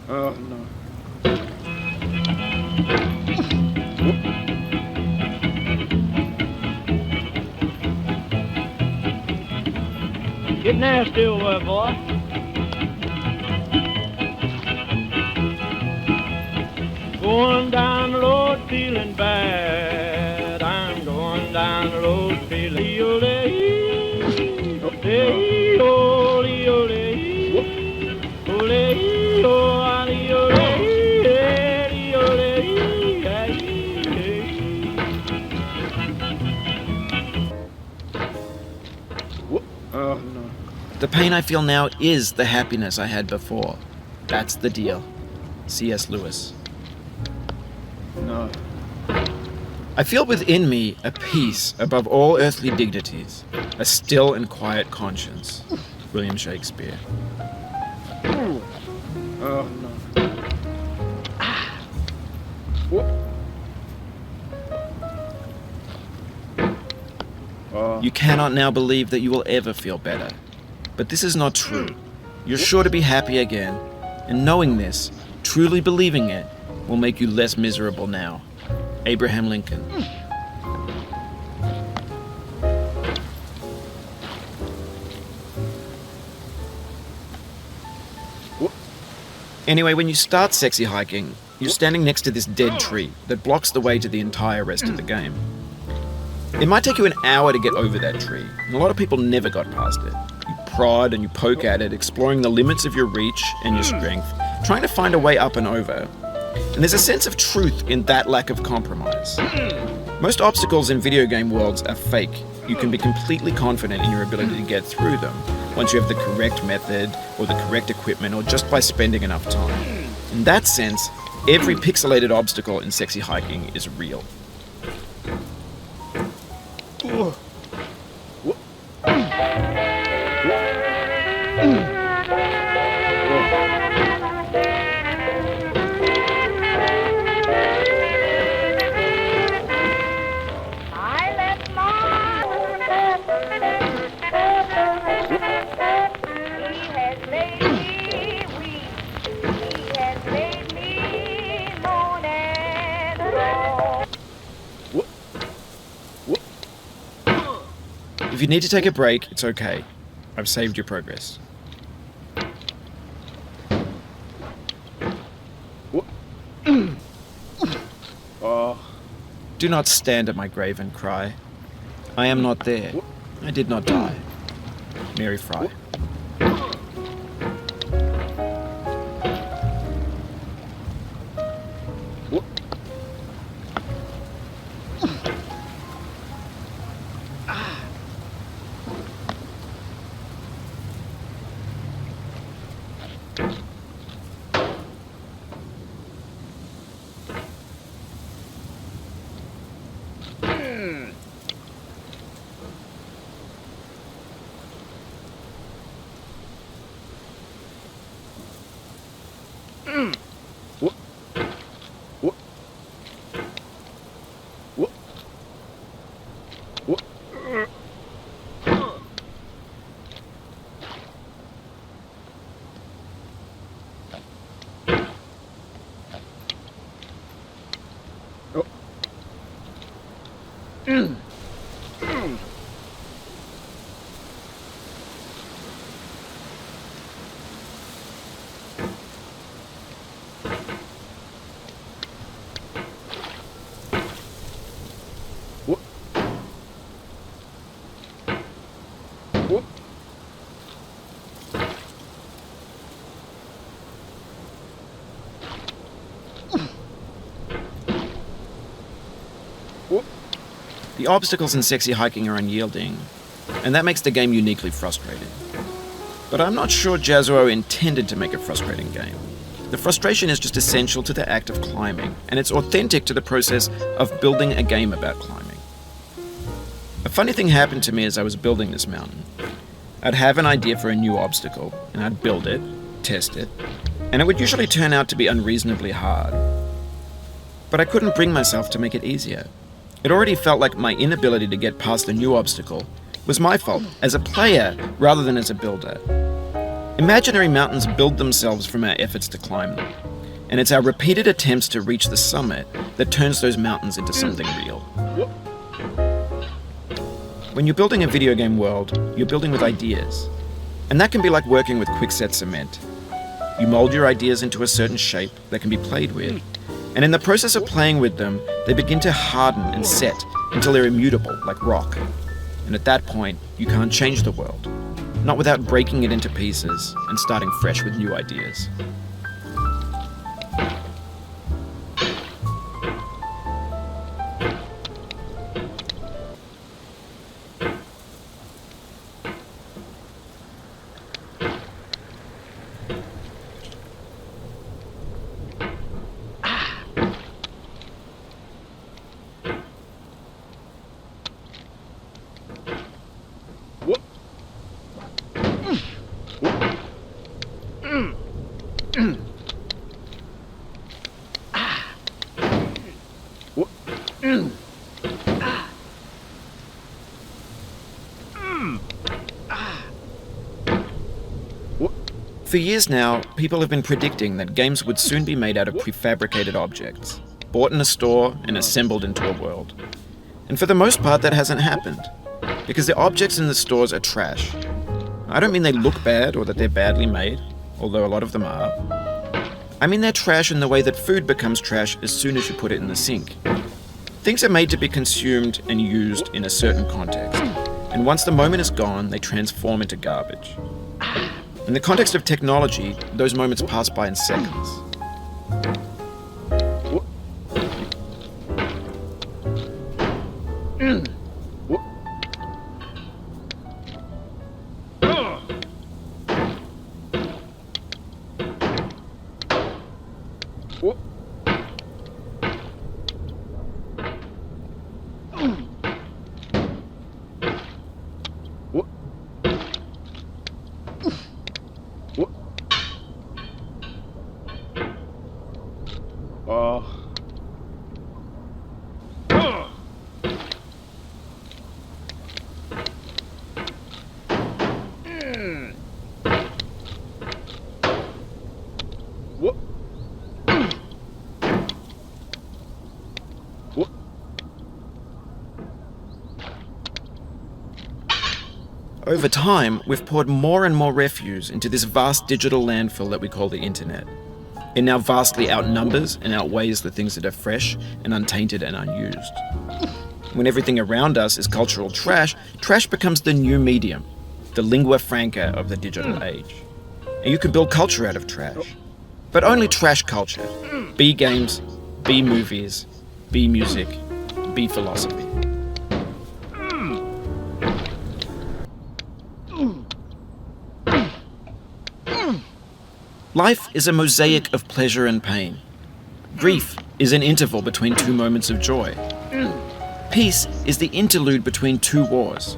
Oh, no. Get nasty over there, boy. Going down the road feeling bad. I'm going down the road feeling Oh, no. The pain I feel now is the happiness I had before. That's the deal. C.S. Lewis. No. I feel within me a peace above all earthly dignities, a still and quiet conscience. William Shakespeare. Oh, no. You cannot now believe that you will ever feel better. But this is not true. You're sure to be happy again, and knowing this, truly believing it, will make you less miserable now. Abraham Lincoln. Anyway, when you start sexy hiking, you're standing next to this dead tree that blocks the way to the entire rest of the game. It might take you an hour to get over that tree, and a lot of people never got past it. You prod and you poke at it, exploring the limits of your reach and your strength, trying to find a way up and over. And there's a sense of truth in that lack of compromise. Most obstacles in video game worlds are fake. You can be completely confident in your ability to get through them once you have the correct method or the correct equipment or just by spending enough time. In that sense, every pixelated obstacle in sexy hiking is real. If you need to take a break, it's okay. I've saved your progress. Do not stand at my grave and cry. I am not there. I did not die. Mary Fry. The obstacles in sexy hiking are unyielding, and that makes the game uniquely frustrating. But I'm not sure Jazzuo intended to make a frustrating game. The frustration is just essential to the act of climbing, and it's authentic to the process of building a game about climbing. A funny thing happened to me as I was building this mountain. I'd have an idea for a new obstacle, and I'd build it, test it, and it would usually turn out to be unreasonably hard. But I couldn't bring myself to make it easier. It already felt like my inability to get past the new obstacle was my fault as a player rather than as a builder. Imaginary mountains build themselves from our efforts to climb them, and it's our repeated attempts to reach the summit that turns those mountains into something real. When you're building a video game world, you're building with ideas, and that can be like working with quickset cement. You mold your ideas into a certain shape that can be played with, and in the process of playing with them, they begin to harden and set until they're immutable, like rock. And at that point, you can't change the world, not without breaking it into pieces and starting fresh with new ideas. For years now, people have been predicting that games would soon be made out of prefabricated objects, bought in a store and assembled into a world. And for the most part, that hasn't happened, because the objects in the stores are trash. I don't mean they look bad or that they're badly made, although a lot of them are. I mean they're trash in the way that food becomes trash as soon as you put it in the sink. Things are made to be consumed and used in a certain context, and once the moment is gone, they transform into garbage. In the context of technology, those moments pass by in seconds. Over time, we've poured more and more refuse into this vast digital landfill that we call the internet. It now vastly outnumbers and outweighs the things that are fresh and untainted and unused. When everything around us is cultural trash, trash becomes the new medium, the lingua franca of the digital age. And you can build culture out of trash. But only trash culture. B games, B movies, B music, B philosophy. Life is a mosaic of pleasure and pain. Grief is an interval between two moments of joy. Peace is the interlude between two wars.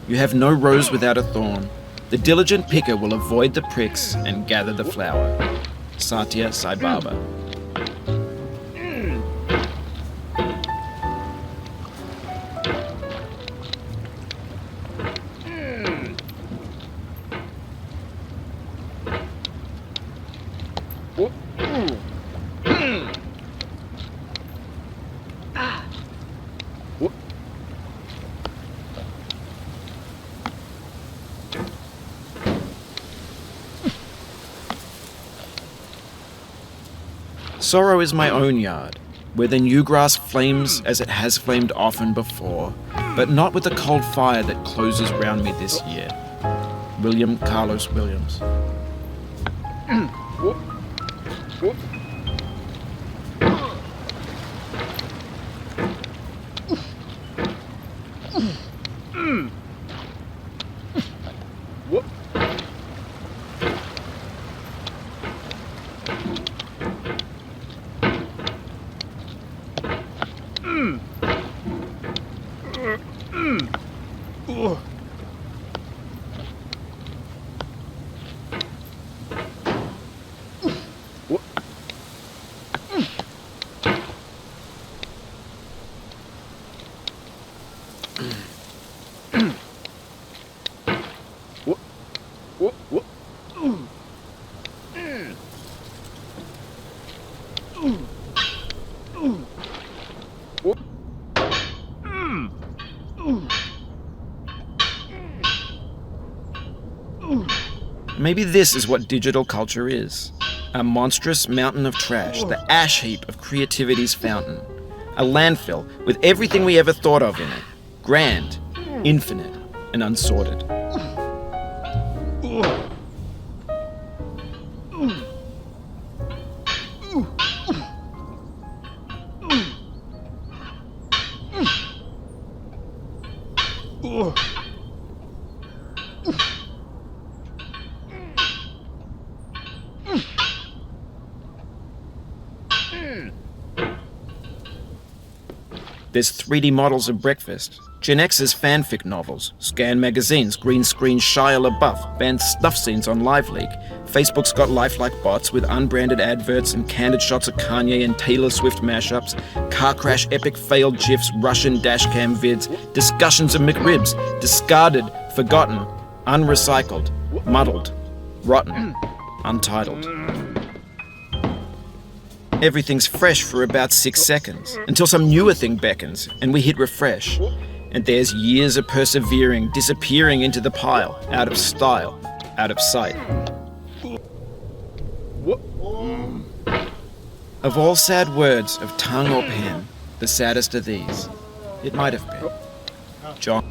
You have no rose without a thorn. The diligent picker will avoid the pricks and gather the flower. Satya Sai Baba. Sorrow is my own yard, where the new grass flames as it has flamed often before, but not with the cold fire that closes round me this year. William Carlos Williams. Maybe this is what digital culture is. A monstrous mountain of trash, the ash heap of creativity's fountain. A landfill with everything we ever thought of in it. Grand, infinite, and unsorted. There's 3D models of breakfast, Gen X's fanfic novels, Scan magazines, green screen Shia LaBeouf, banned stuff scenes on LiveLeak. Facebook's got lifelike bots with unbranded adverts and candid shots of Kanye and Taylor Swift mashups, car crash epic failed GIFs, Russian dashcam vids, discussions of McRibs, discarded, forgotten, unrecycled, muddled, rotten, untitled. Everything's fresh for about 6 seconds, until some newer thing beckons, and we hit refresh. And there's years of persevering, disappearing into the pile, out of style, out of sight. Of all sad words of tongue or pen, the saddest are these. It might have been. John.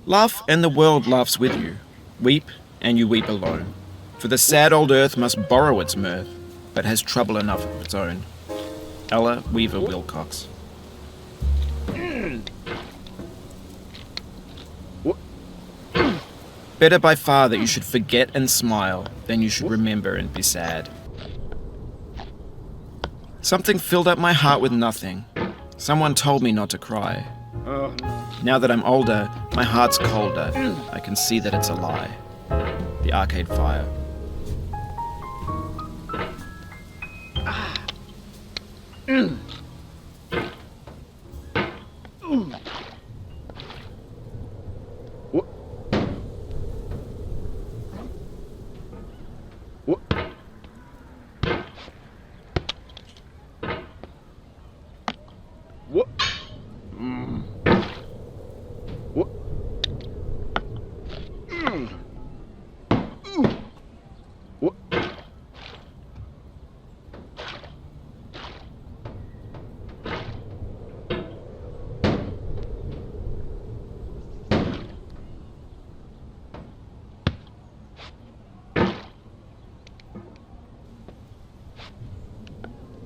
Laugh and the world laughs with you. Weep and you weep alone. For the sad old earth must borrow its mirth, but has trouble enough of its own. Ella Weaver Wilcox. Better by far that you should forget and smile than you should remember and be sad. Something filled up my heart with nothing. Someone told me not to cry. Now that I'm older, my heart's colder. I can see that it's a lie. The Arcade Fire.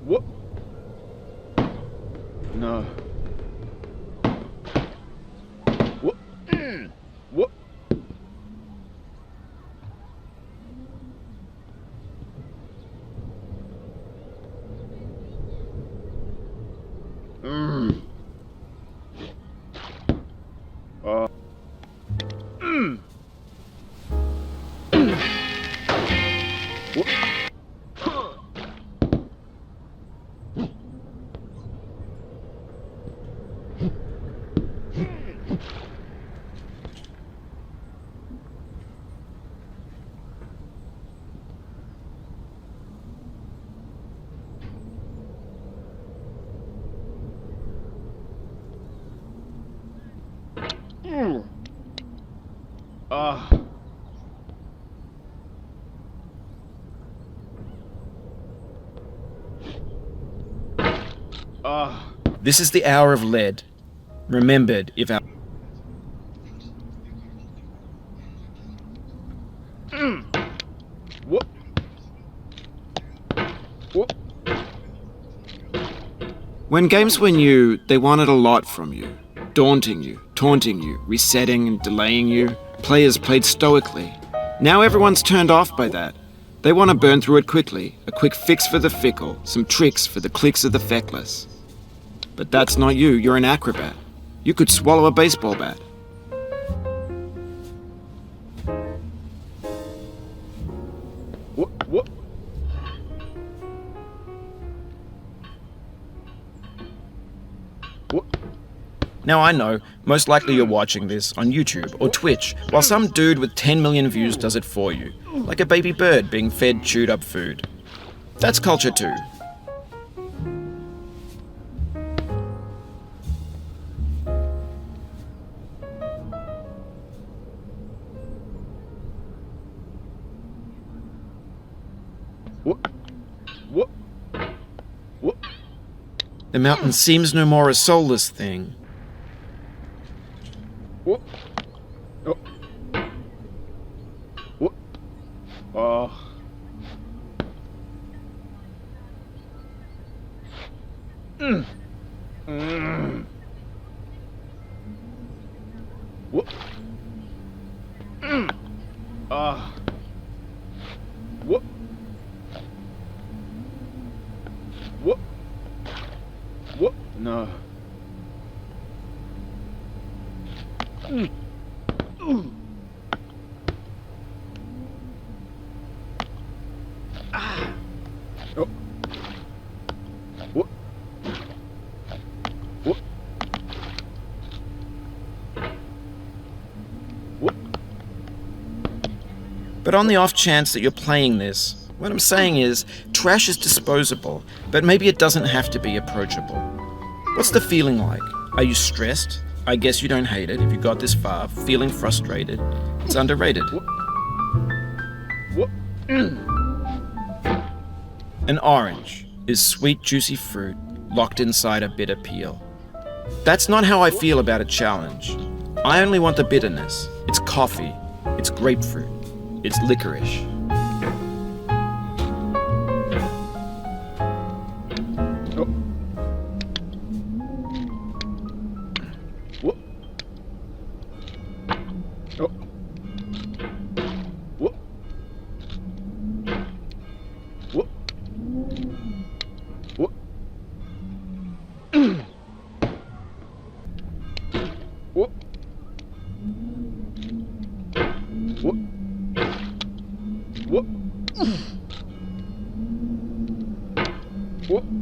What? No. What? What? This is the hour of lead. Remembered if our... What? What? When games were new, they wanted a lot from you. Daunting you, taunting you, resetting and delaying you. Players played stoically. Now everyone's turned off by that. They want to burn through it quickly. A quick fix for the fickle, some tricks for the clicks of the feckless. But that's not you, you're an acrobat. You could swallow a baseball bat. What? What? Now I know, most likely you're watching this on YouTube or Twitch, while some dude with 10 million views does it for you, like a baby bird being fed chewed up food. That's culture too. The mountain seems no more a soulless thing. Whoop. Oh. Whoop. Oh. Mm. Mm. Whoop. Mm. Ah. Whoop. Whoop. Whoop. No. Mm. Ooh. Ah. Oh. Whoop. Whoop. Whoop. But on the off chance that you're playing this, what I'm saying is, trash is disposable, but maybe it doesn't have to be approachable. What's the feeling like? Are you stressed? I guess you don't hate it if you got this far, feeling frustrated. It's underrated. Whoop. Mm. An orange is sweet, juicy fruit locked inside a bitter peel. That's not how I feel about a challenge. I only want the bitterness. It's coffee. It's grapefruit. It's licorice. Oh. Whoop. Oh. Whoop. Whoop. Whoop. Whoop. Whoop. Whoop. Whoop.